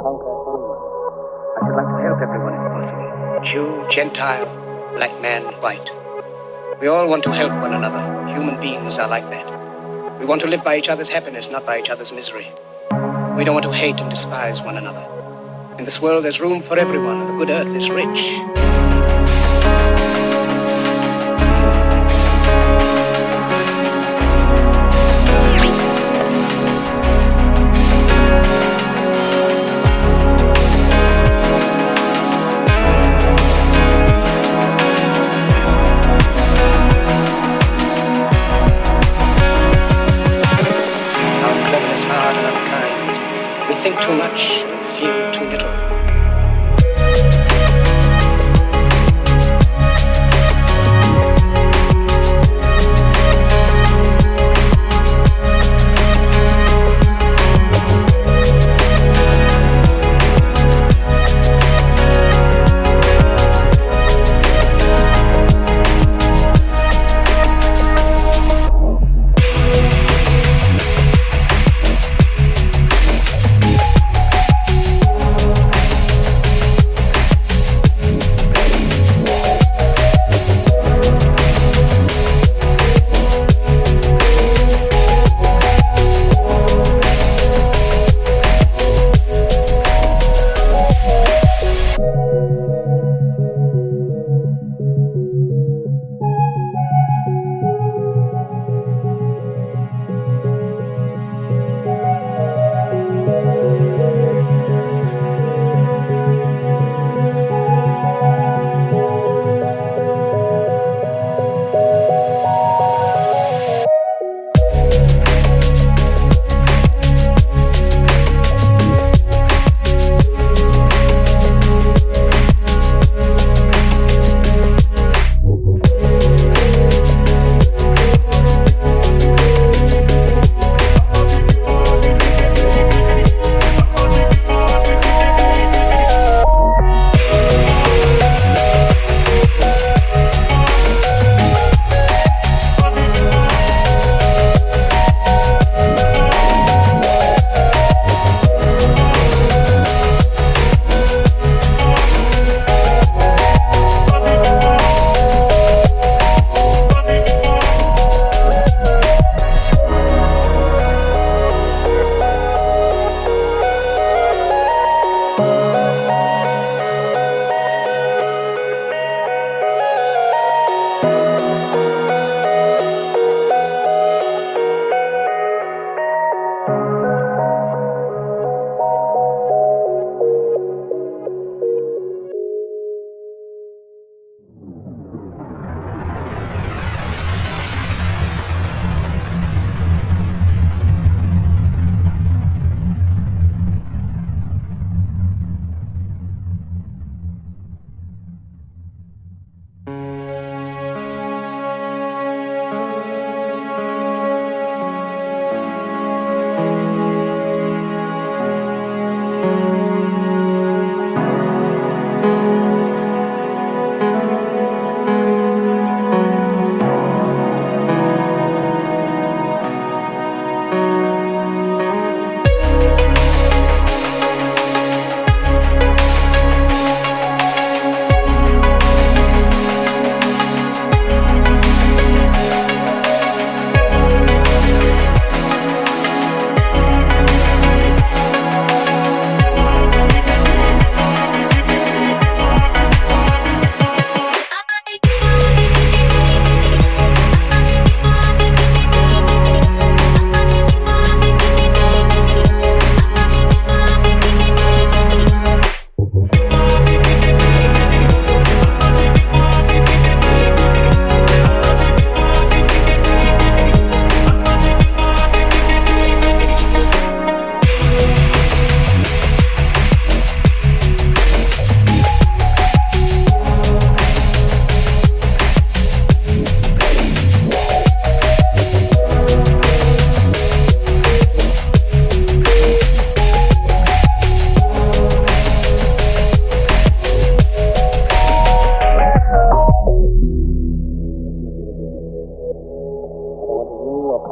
conquer anyone. I should like to help everyone if possible. Jew, Gentile, black man, white. We all want to help one another. Human beings are like that. We want to live by each other's happiness, not by each other's misery. We don't want to hate and despise one another. In this world there's room for everyone, and the good earth is rich. Think too much, feel too little.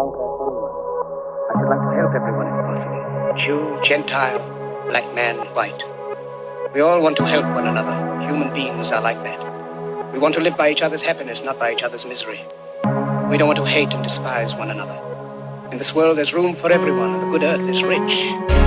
conquer anyone. I should like to help everyone if possible. Jew, Gentile, black man, white. We all want to help one another. Human beings are like that. We want to live by each other's happiness, not by each other's misery. We don't want to hate and despise one another. In this world there's room for everyone, and the good earth is rich.